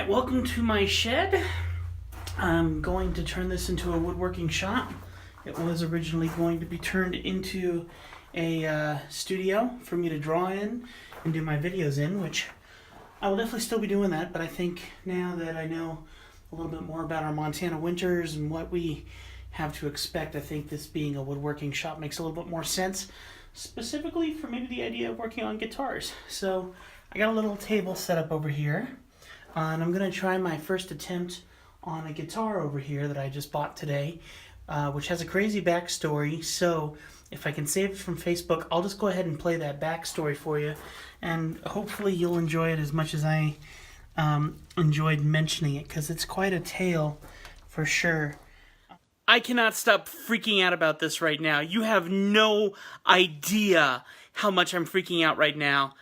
Alright, welcome to my shed. I'm going to turn this into a woodworking shop. It was originally going to be turned into a studio for me to draw in and do my videos in, which I will definitely still be doing that, but I think now that I know a little bit more about our Montana winters and what we have to expect, I think this being a woodworking shop makes a little bit more sense, specifically for maybe the idea of working on guitars. So I got a little table set up over here. And I'm going to try my first attempt on a guitar over here that I just bought today, which has a crazy backstory. So if I can save it from Facebook, I'll just go ahead and play that backstory for you. And hopefully you'll enjoy it as much as I enjoyed mentioning it, because it's quite a tale for sure. I cannot stop freaking out about this right now. You have no idea how much I'm freaking out right now.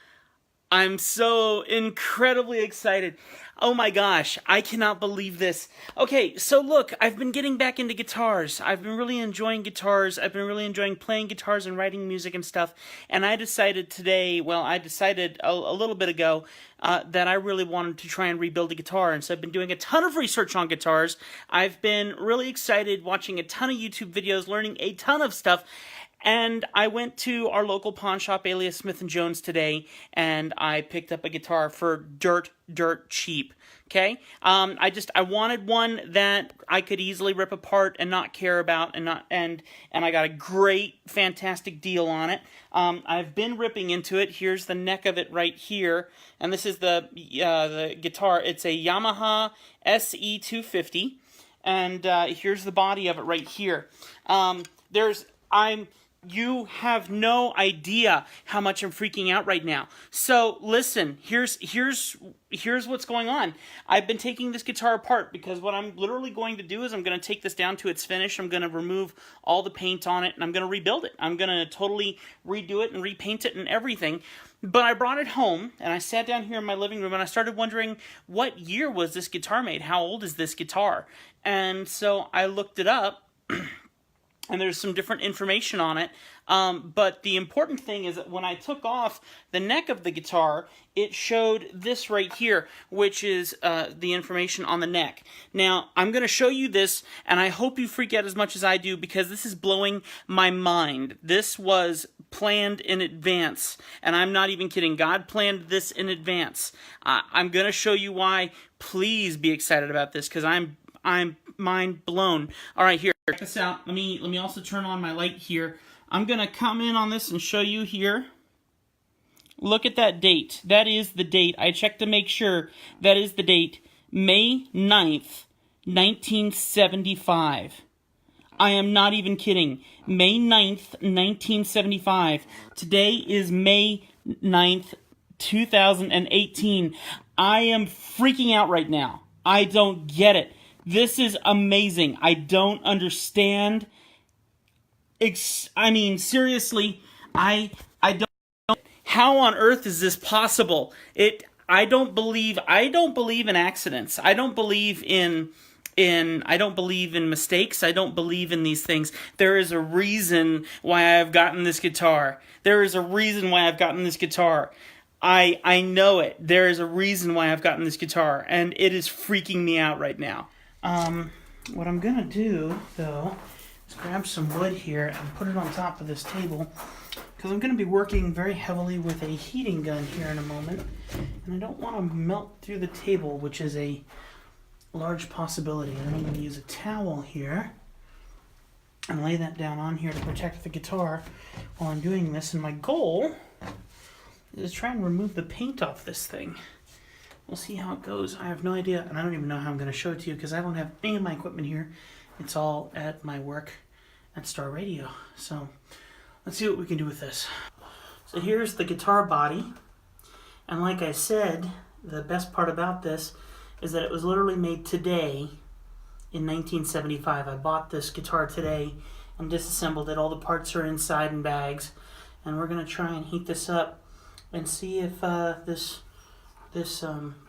I'm so incredibly excited. Oh my gosh, I cannot believe this. Okay, so look, I've been getting back into guitars. I've been really enjoying guitars. I've been really enjoying playing guitars and writing music and stuff. And I decided today, well, I decided a little bit ago that I really wanted to try and rebuild a guitar. And so I've been doing a ton of research on guitars. I've been really excited watching a ton of YouTube videos, learning a ton of stuff. And I went to our local pawn shop, Alias Smith & Jones, today, and I picked up a guitar for dirt cheap, okay? I wanted one that I could easily rip apart and not care about, and I got a great, fantastic deal on it. I've been ripping into it. Here's the neck of it right here, and this is the guitar. It's a Yamaha SE250, and here's the body of it right here. You have no idea how much I'm freaking out right now. So listen, here's what's going on. I've been taking this guitar apart because what I'm literally going to do is I'm going to take this down to its finish. I'm going to remove all the paint on it and I'm going to rebuild it. I'm going to totally redo it and repaint it and everything. But I brought it home and I sat down here in my living room and I started wondering, what year was this guitar made? How old is this guitar? And so I looked it up. And there's some different information on it, but the important thing is that when I took off the neck of the guitar, it showed this right here, which is the information on the neck. Now, I'm going to show you this, and I hope you freak out as much as I do, because this is blowing my mind. This was planned in advance, and I'm not even kidding. God planned this in advance. I'm going to show you why. Please be excited about this, because I'm mind blown. All right, here. Check this out. Let me also turn on my light here. I'm going to come in on this and show you here. Look at that date. That is the date. I checked to make sure that is the date. May 9th, 1975. I am not even kidding. May 9th, 1975. Today is May 9th, 2018. I am freaking out right now. I don't get it. This is amazing. I don't understand. I mean, seriously, I don't. How on earth is this possible? I don't believe in accidents. I don't believe in mistakes. I don't believe in these things. There is a reason why I've gotten this guitar. There is a reason why I've gotten this guitar. I know it. There is a reason why I've gotten this guitar, and it is freaking me out right now. What I'm going to do, though, is grab some wood here and put it on top of this table, because I'm going to be working very heavily with a heating gun here in a moment, and I don't want to melt through the table, which is a large possibility. And I'm going to use a towel here and lay that down on here to protect the guitar while I'm doing this, and my goal is to try and remove the paint off this thing. We'll see how it goes. I have no idea, and I don't even know how I'm going to show it to you because I don't have any of my equipment here. It's all at my work at Star Radio. So let's see what we can do with this. So here's the guitar body. And like I said, the best part about this is that it was literally made today in 1975. I bought this guitar today and disassembled it. All the parts are inside in bags. And we're going to try and heat this up and see if this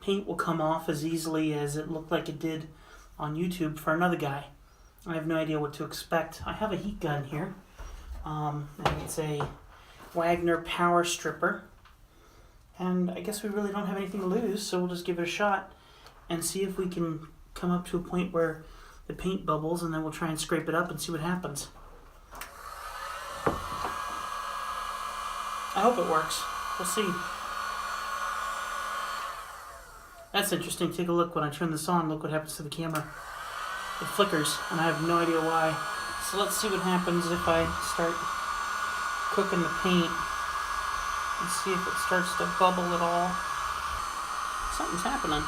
paint will come off as easily as it looked like it did on YouTube for another guy. I have no idea what to expect. I have a heat gun here. And it's a Wagner Power Stripper. And I guess we really don't have anything to lose, so we'll just give it a shot and see if we can come up to a point where the paint bubbles, and then we'll try and scrape it up and see what happens. I hope it works. We'll see. That's interesting. Take a look. When I turn this on, look what happens to the camera. It flickers, and I have no idea why. So let's see what happens if I start cooking the paint and see if it starts to bubble at all. Something's happening.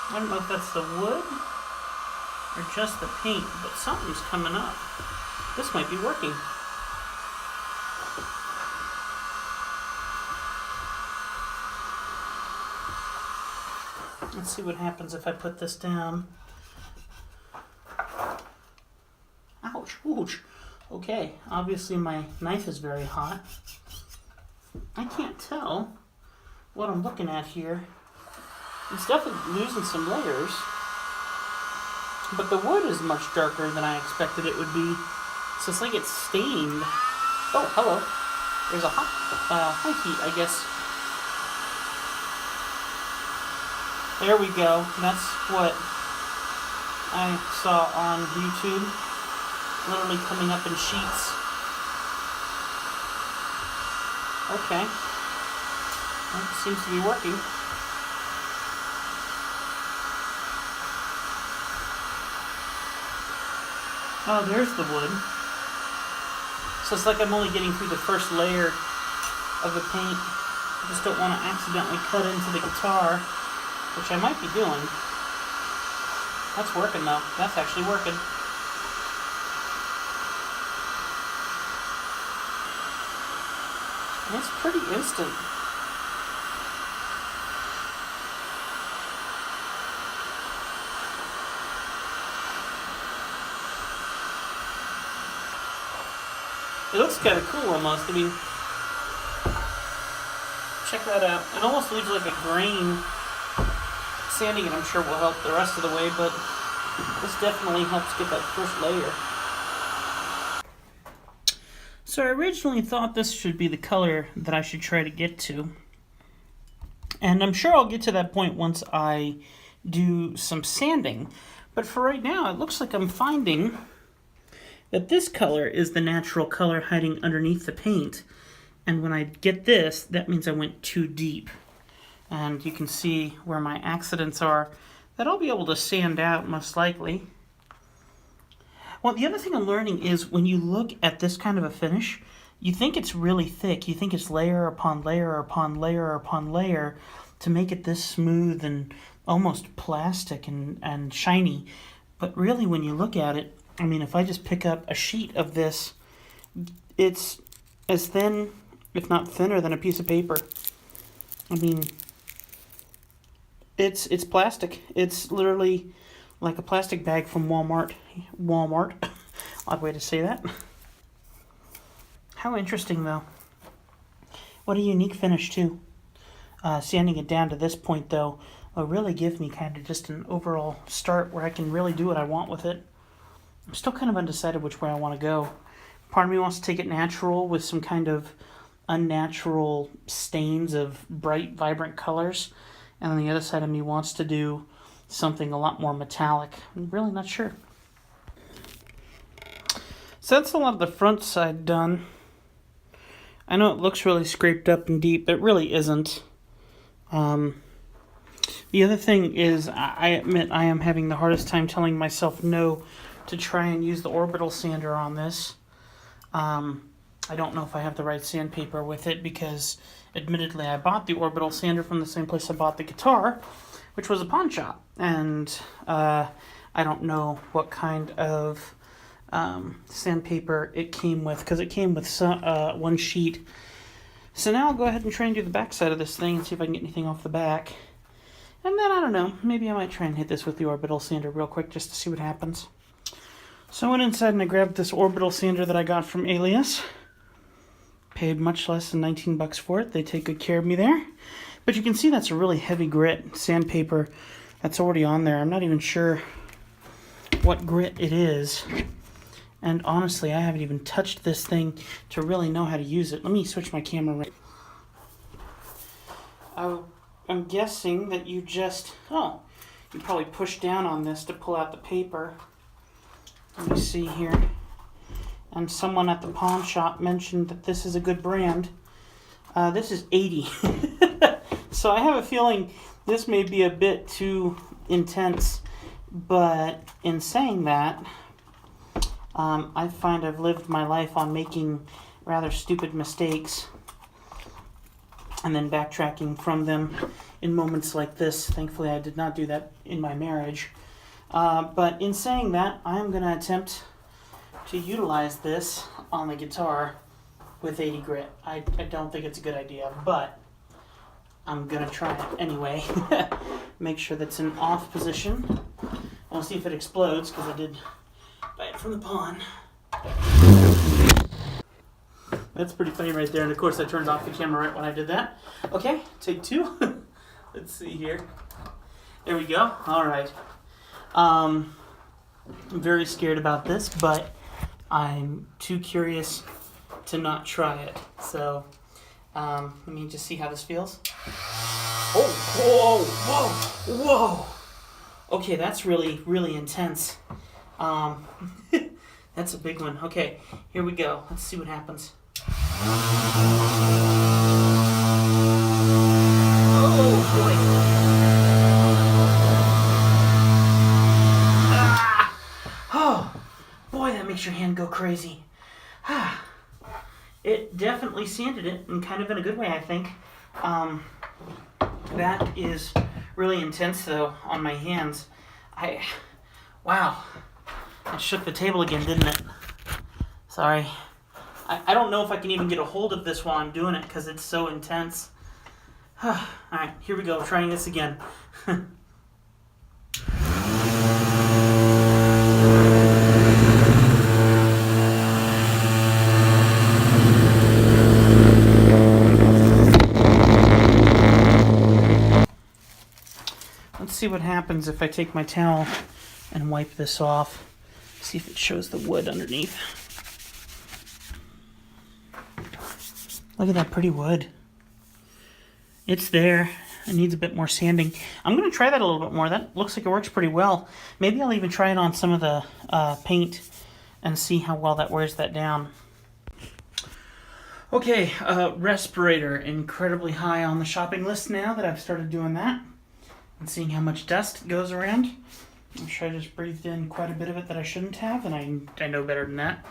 I don't know if that's the wood or just the paint, but something's coming up. This might be working. Let's see what happens if I put this down. Ouch, ouch. Okay, obviously my knife is very hot. I can't tell what I'm looking at here. It's definitely losing some layers, but the wood is much darker than I expected it would be. So it's like it's stained. Oh, hello. There's a high heat, I guess. There we go. That's what I saw on YouTube. Literally coming up in sheets. Okay. Well, it seems to be working. Oh, there's the wood. So it's like I'm only getting through the first layer of the paint. I just don't want to accidentally cut into the guitar, which I might be doing. That's working though. That's actually working. And it's pretty instant. It looks kind of cool almost. I mean, check that out. It almost leaves like a grain. Sanding it, I'm sure, will help the rest of the way, but this definitely helps get that first layer. So I originally thought this should be the color that I should try to get to. And I'm sure I'll get to that point once I do some sanding. But for right now, it looks like I'm finding that this color is the natural color hiding underneath the paint. And when I get this, that means I went too deep. And you can see where my accidents are that I'll be able to sand out most likely. Well, the other thing I'm learning is when you look at this kind of a finish, you think it's really thick. You think it's layer upon layer upon layer upon layer to make it this smooth and almost plastic and shiny. But really, when you look at it, I mean, if I just pick up a sheet of this, it's as thin, if not thinner, than a piece of paper. I mean, it's plastic. It's literally like a plastic bag from Walmart. Odd way to say that. How interesting, though. What a unique finish, too. Sanding it down to this point, though, will really give me kind of just an overall start where I can really do what I want with it. I'm still kind of undecided which way I want to go. Part of me wants to take it natural with some kind of unnatural stains of bright, vibrant colors. And on the other side of me wants to do something a lot more metallic. I'm really not sure. So that's a lot of the front side done. I know it looks really scraped up and deep, but it really isn't. The other thing is, I admit I am having the hardest time telling myself no to try and use the orbital sander on this. I don't know if I have the right sandpaper with it because, admittedly, I bought the orbital sander from the same place I bought the guitar, which was a pawn shop. And I don't know what kind of sandpaper it came with, because it came with one sheet. So now I'll go ahead and try and do the back side of this thing and see if I can get anything off the back. And then, I don't know, maybe I might try and hit this with the orbital sander real quick just to see what happens. So I went inside and I grabbed this orbital sander that I got from Alias. Paid much less than 19 bucks for it. They take good care of me there. But you can see that's a really heavy grit sandpaper that's already on there. I'm not even sure what grit it is. And honestly, I haven't even touched this thing to really know how to use it. Let me switch my camera around. I'm guessing that you just, you probably push down on this to pull out the paper. Let me see here. And someone at the pawn shop mentioned that this is a good brand. This is 80. So I have a feeling this may be a bit too intense. But in saying that, I find I've lived my life on making rather stupid mistakes and then backtracking from them in moments like this. Thankfully, I did not do that in my marriage. But in saying that, I'm going to attempt to utilize this on the guitar with 80 grit. I don't think it's a good idea, but I'm going to try it anyway. Make sure that's in off position. I'll see if it explodes, because I did buy it from the pawn. That's pretty funny right there, and of course I turned off the camera right when I did that. Okay, take two. Let's see here. There we go. All right. I'm very scared about this, but I'm too curious to not try it. So let me just see how this feels. Oh, whoa, whoa, whoa. Okay, that's really, really intense. That's a big one. Okay, here we go. Let's see what happens. Oh, boy. Ah! Oh, boy, that makes your hand go crazy. Ah. It definitely sanded it, and kind of in a good way, I think. That is really intense, though, on my hands. Wow. It shook the table again, didn't it? Sorry. I don't know if I can even get a hold of this while I'm doing it, because it's so intense. Alright, here we go. Trying this again. Let's see what happens if I take my towel and wipe this off. See if it shows the wood underneath. Look at that pretty wood. It's there. It needs a bit more sanding. I'm going to try that a little bit more. That looks like it works pretty well. Maybe I'll even try it on some of the paint and see how well that wears that down. Okay, respirator. Incredibly high on the shopping list now that I've started doing that. And seeing how much dust goes around. I'm sure I just breathed in quite a bit of it that I shouldn't have, and I know better than that.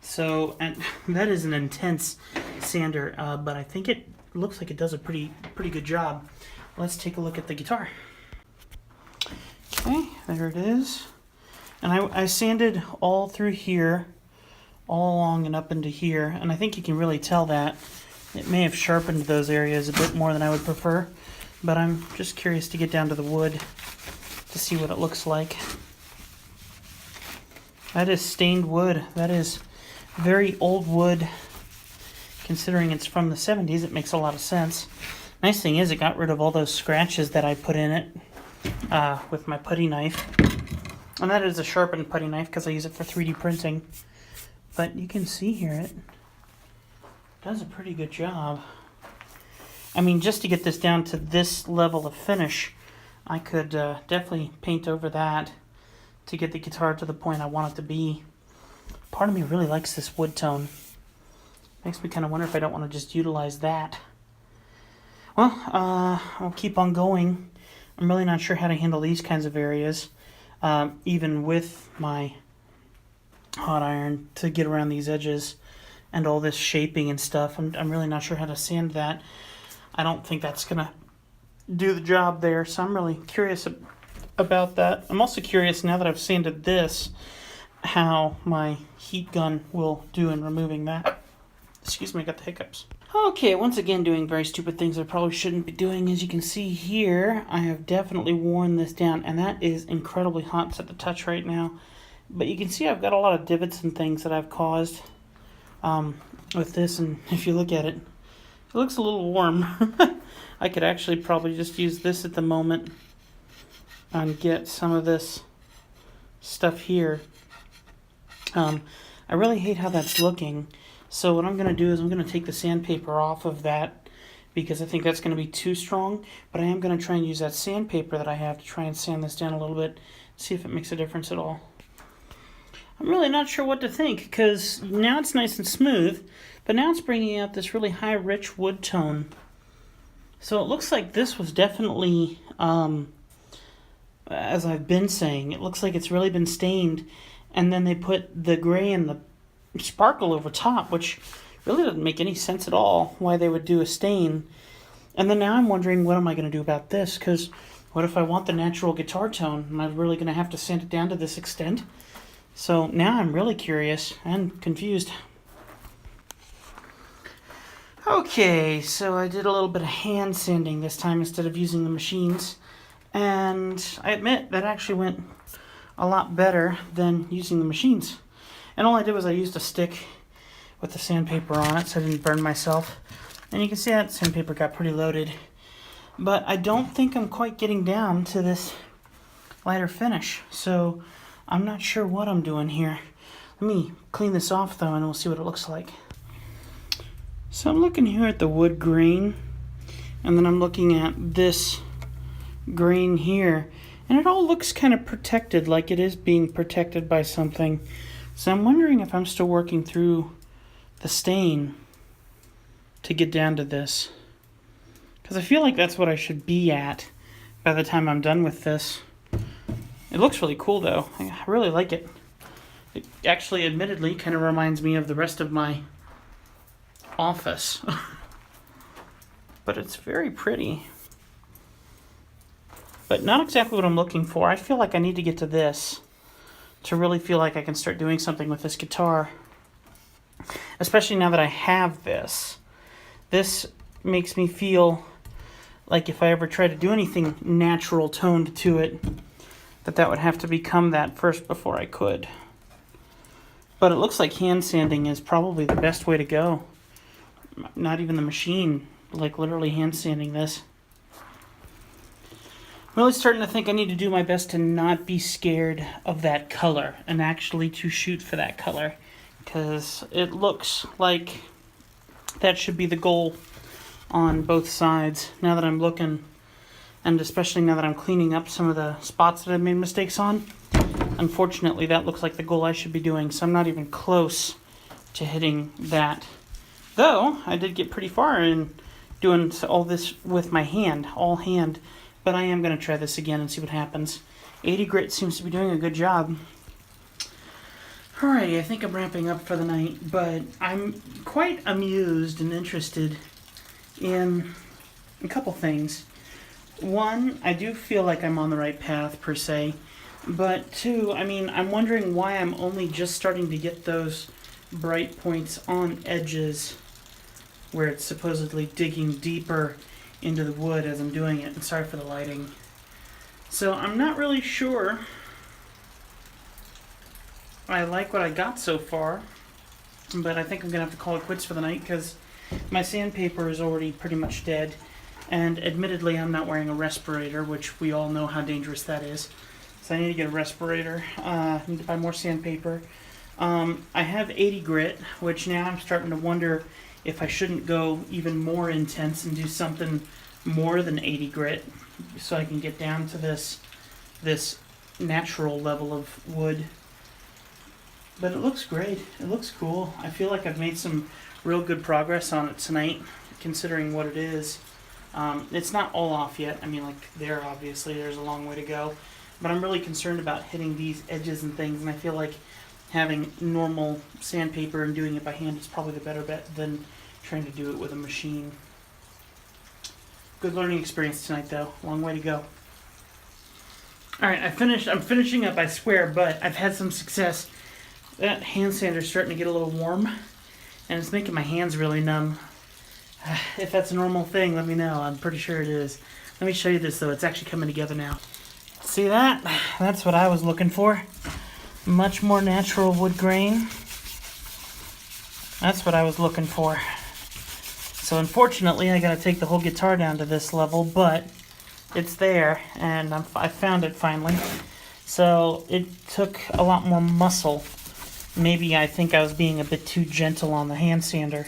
So, and that is an intense sander, but I think it looks like it does a pretty good job. Let's take a look at the guitar. Okay, there it is. And I sanded all through here, all along and up into here, and I think you can really tell that. It may have sharpened those areas a bit more than I would prefer, but I'm just curious to get down to the wood to see what it looks like. That is stained wood. That is very old wood. Considering it's from the 70s, it makes a lot of sense. Nice thing is it got rid of all those scratches that I put in it with my putty knife. And that is a sharpened putty knife because I use it for 3D printing. But you can see here it does a pretty good job. I mean, just to get this down to this level of finish, I could definitely paint over that to get the guitar to the point I want it to be. Part of me really likes this wood tone. Makes me kind of wonder if I don't want to just utilize that. Well, I'll keep on going. I'm really not sure how to handle these kinds of areas, even with my hot iron to get around these edges and all this shaping and stuff. I'm really not sure how to sand that. I don't think that's going to do the job there, so I'm really curious about that. I'm also curious, now that I've sanded this, how my heat gun will do in removing that. Excuse me, I got the hiccups. Okay, once again doing very stupid things I probably shouldn't be doing. As you can see here, I have definitely worn this down, and that is incredibly hot to the touch right now. But you can see I've got a lot of divots and things that I've caused with this, and if you look at it, it looks a little warm. I could actually probably just use this at the moment and get some of this stuff here. I really hate how that's looking. So what I'm going to do is I'm going to take the sandpaper off of that because I think that's going to be too strong. But I am going to try and use that sandpaper that I have to try and sand this down a little bit, see if it makes a difference at all. I'm really not sure what to think because now it's nice and smooth, but now it's bringing out this really high, rich wood tone. So it looks like this was definitely, as I've been saying, it looks like it's really been stained, and then they put the gray and the sparkle over top, which really doesn't make any sense at all why they would do a stain. And then now I'm wondering, what am I going to do about this? Because what if I want the natural guitar tone? Am I really going to have to sand it down to this extent? So now I'm really curious and confused. Okay, so I did a little bit of hand sanding this time instead of using the machines. And I admit that actually went a lot better than using the machines. And all I did was I used a stick with the sandpaper on it so I didn't burn myself. And you can see that sandpaper got pretty loaded. But I don't think I'm quite getting down to this lighter finish. So I'm not sure what I'm doing here. Let me clean this off though and we'll see what it looks like. So I'm looking here at the wood grain, and then I'm looking at this grain here, and it all looks kind of protected, like it is being protected by something. So I'm wondering if I'm still working through the stain to get down to this, because I feel like that's what I should be at by the time I'm done with this. It looks really cool though. I really like it. It actually, admittedly, kind of reminds me of the rest of my office. But it's very pretty. But not exactly what I'm looking for. I feel like I need to get to this to really feel like I can start doing something with this guitar. Especially now that I have this. This makes me feel like if I ever try to do anything natural toned to it, that would have to become that first before I could. But it looks like hand sanding is probably the best way to go. Not even the machine, like literally hand sanding this. I'm really starting to think I need to do my best to not be scared of that color and actually to shoot for that color, because it looks like that should be the goal on both sides now that I'm looking, and especially now that I'm cleaning up some of the spots that I made mistakes on. Unfortunately, that looks like the goal I should be doing, so I'm not even close to hitting that. Though, I did get pretty far in doing all this with my hand, all hand, but I am going to try this again and see what happens. 80 grit seems to be doing a good job. Alrighty, I think I'm wrapping up for the night, but I'm quite amused and interested in a couple things. One, I do feel like I'm on the right path, per se. But two, I mean, I'm wondering why I'm only just starting to get those bright points on edges where it's supposedly digging deeper into the wood as I'm doing it. And sorry for the lighting. So I'm not really sure I like what I got so far, but I think I'm going to have to call it quits for the night because my sandpaper is already pretty much dead. And admittedly, I'm not wearing a respirator, which we all know how dangerous that is. So I need to get a respirator. I need to buy more sandpaper. I have 80 grit, which now I'm starting to wonder if I shouldn't go even more intense and do something more than 80 grit so I can get down to this natural level of wood. But it looks great. It looks cool. I feel like I've made some real good progress on it tonight, considering what it is. It's not all off yet. I mean, like, obviously there's a long way to go. But I'm really concerned about hitting these edges and things, and I feel like having normal sandpaper and doing it by hand is probably the better bet than trying to do it with a machine. Good learning experience tonight, though. Long way to go. Alright, I'm finishing up, I swear, but I've had some success. That hand sander's starting to get a little warm, and it's making my hands really numb. If that's a normal thing, let me know. I'm pretty sure it is. Let me show you this, though. It's actually coming together now. See that? That's what I was looking for. Much more natural wood grain. That's what I was looking for. So unfortunately, I gotta take the whole guitar down to this level, but it's there, and I found it finally. So it took a lot more muscle maybe I think I was being a bit too gentle on the hand sander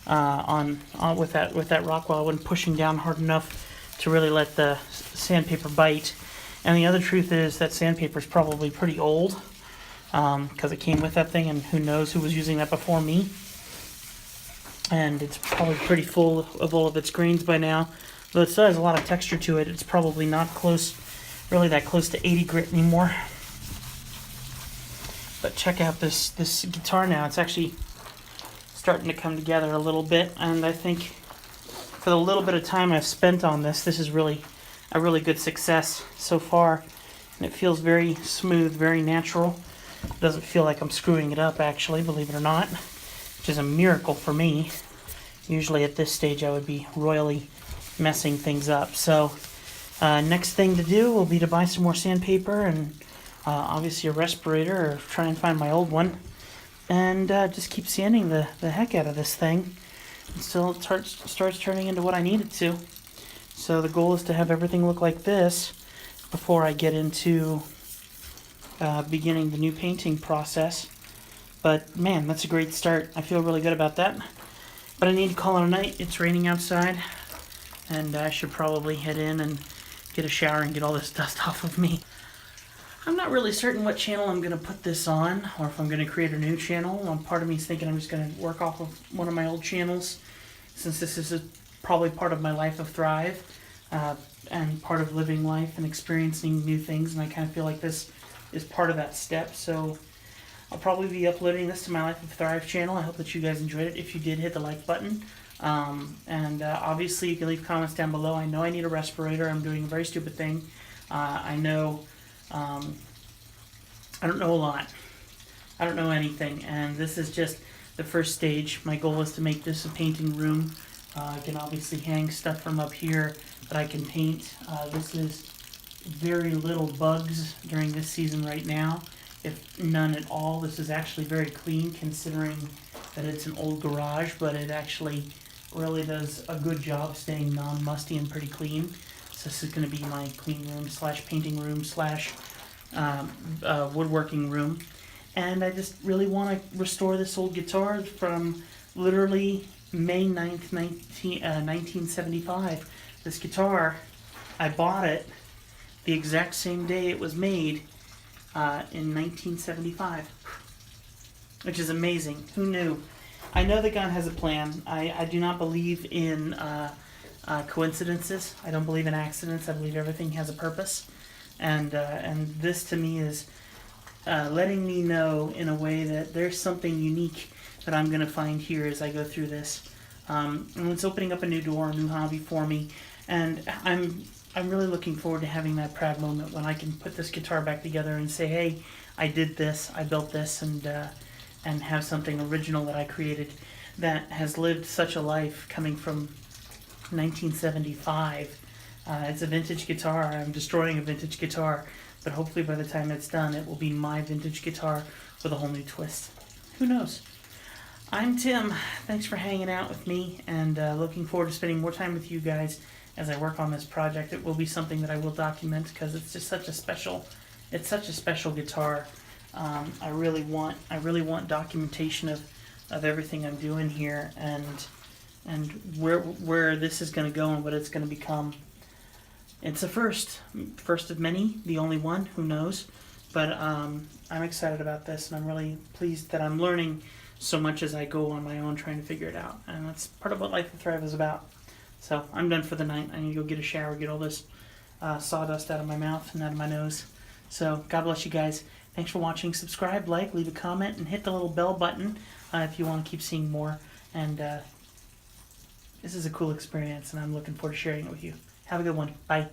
with that Rockwell. I wasn't pushing down hard enough to really let the sandpaper bite. And the other truth is that sandpaper is probably pretty old because it came with that thing, and who knows who was using that before me. And it's probably pretty full of all of its grains by now. Though it still has a lot of texture to it, it's probably not really that close to 80 grit anymore. But check out this guitar now. It's actually starting to come together a little bit, and I think for the little bit of time I've spent on this is really a really good success so far. And it feels very smooth, very natural. It doesn't feel like I'm screwing it up, actually, believe it or not, which is a miracle for me. Usually at this stage I would be royally messing things up. So next thing to do will be to buy some more sandpaper and obviously a respirator, or try and find my old one, and just keep sanding the heck out of this thing until it starts turning into what I need it to. So the goal is to have everything look like this before I get into beginning the new painting process. But man, that's a great start. I feel really good about that. But I need to call it a night. It's raining outside, and I should probably head in and get a shower and get all this dust off of me. I'm not really certain what channel I'm going to put this on, or if I'm going to create a new channel. Part of me is thinking I'm just going to work off of one of my old channels, since this is probably part of my life of Thrive, and part of living life and experiencing new things, and I kind of feel like this is part of that step. So I'll probably be uploading this to my Life of Thrive channel. I hope that you guys enjoyed it. If you did, hit the like button. Obviously you can leave comments down below. I know I need a respirator. I'm doing a very stupid thing. I know I don't know a lot. I don't know anything, and this is just the first stage. My goal is to make this a painting room. I can obviously hang stuff from up here that I can paint. This is very little bugs during this season right now, if none at all. This is actually very clean considering that it's an old garage, but it actually really does a good job staying non-musty and pretty clean. So this is going to be my clean room slash painting room slash woodworking room. And I just really want to restore this old guitar from literally May 9th, 1975. This guitar, I bought it the exact same day it was made in 1975, which is amazing. Who knew? I know that God has a plan. I do not believe in coincidences. I don't believe in accidents. I believe everything has a purpose. And this to me is letting me know in a way that there's something unique that I'm going to find here as I go through this. And it's opening up a new door, a new hobby for me. And I'm really looking forward to having that proud moment when I can put this guitar back together and say, hey, I did this, I built this, and have something original that I created that has lived such a life coming from 1975. It's a vintage guitar. I'm destroying a vintage guitar, but hopefully by the time it's done, it will be my vintage guitar with a whole new twist. Who knows? I'm Tim. Thanks for hanging out with me, and looking forward to spending more time with you guys as I work on this project. It will be something that I will document because it's just such a special guitar. I really want documentation of everything I'm doing here, and where this is going to go and what it's going to become. It's a first of many, the only one, who knows, but I'm excited about this, and I'm really pleased that I'm learning so much as I go on my own trying to figure it out, and that's part of what Life of Thrive is about. So I'm done for the night. I need to go get a shower, get all this sawdust out of my mouth and out of my nose. So God bless you guys. Thanks for watching. Subscribe, like, leave a comment, and hit the little bell button if you want to keep seeing more. And this is a cool experience, and I'm looking forward to sharing it with you. Have a good one. Bye.